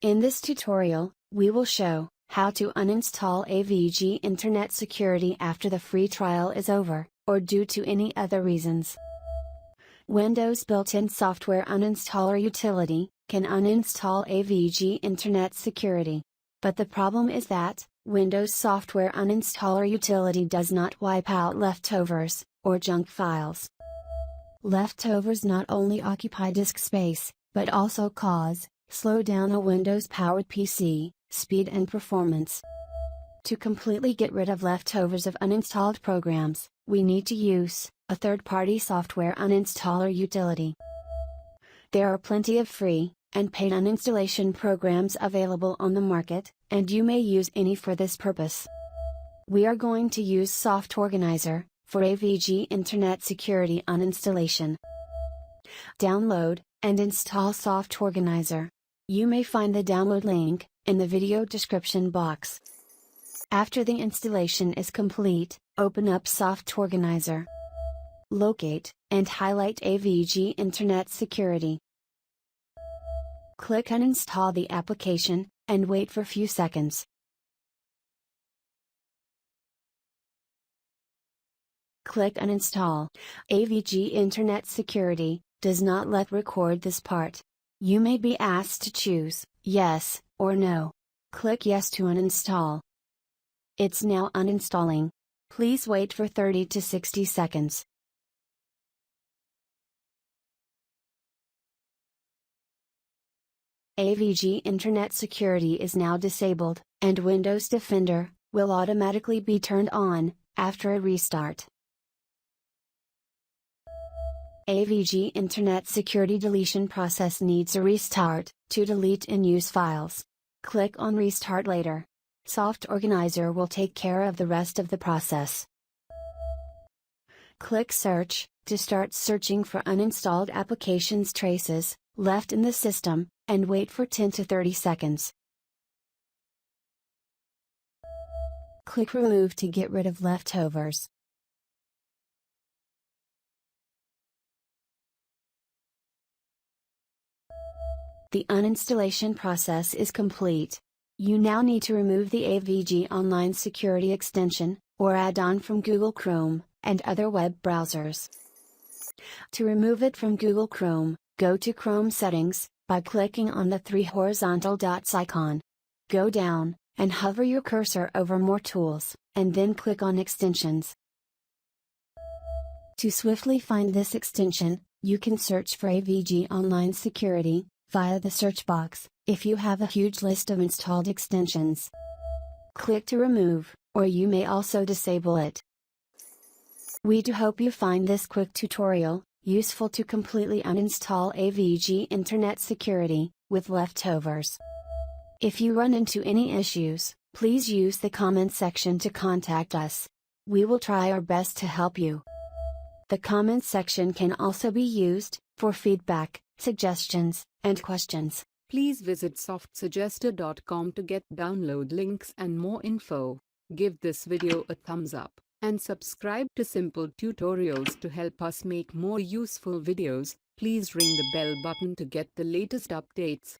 In this tutorial, we will show how to uninstall AVG Internet Security after the free trial is over, or due to any other reasons. Windows built-in software uninstaller utility can uninstall AVG Internet Security. But the problem is that Windows software uninstaller utility does not wipe out leftovers or junk files. Leftovers not only occupy disk space, but also slow down a Windows-powered PC, speed and performance. To completely get rid of leftovers of uninstalled programs, we need to use a third-party software uninstaller utility. There are plenty of free and paid uninstallation programs available on the market, and you may use any for this purpose. We are going to use Soft Organizer for AVG Internet Security uninstallation. Download and install Soft Organizer. You may find the download link in the video description box. After the installation is complete, open up Soft Organizer. Locate and highlight AVG Internet Security. Click Uninstall the application, and wait for a few seconds. Click Uninstall. AVG Internet Security does not record this part. You may be asked to choose yes or no. Click Yes to uninstall. It's now uninstalling. Please wait for 30 to 60 seconds. AVG Internet Security is now disabled, and Windows Defender will automatically be turned on after a restart. AVG Internet Security deletion process needs a restart to delete in-use files. Click on Restart later. Soft Organizer will take care of the rest of the process. Click Search to start searching for uninstalled applications traces left in the system, and wait for 10 to 30 seconds. Click Remove to get rid of leftovers. The uninstallation process is complete. You now need to remove the AVG Online Security extension, or add-on from Google Chrome, and other web browsers. To remove it from Google Chrome, go to Chrome Settings, by clicking on the 3 horizontal dots icon. Go down, and hover your cursor over More Tools, and then click on Extensions. To swiftly find this extension, you can search for AVG Online Security via the search box, if you have a huge list of installed extensions. Click to remove, or you may also disable it. We do hope you find this quick tutorial useful to completely uninstall AVG Internet Security with leftovers. If you run into any issues, please use the comment section to contact us. We will try our best to help you. The comment section can also be used for feedback, suggestions, and questions. Please visit softsuggester.com to get download links and more info. Give this video a thumbs up, and subscribe to Simple Tutorials to help us make more useful videos. Please ring the bell button to get the latest updates.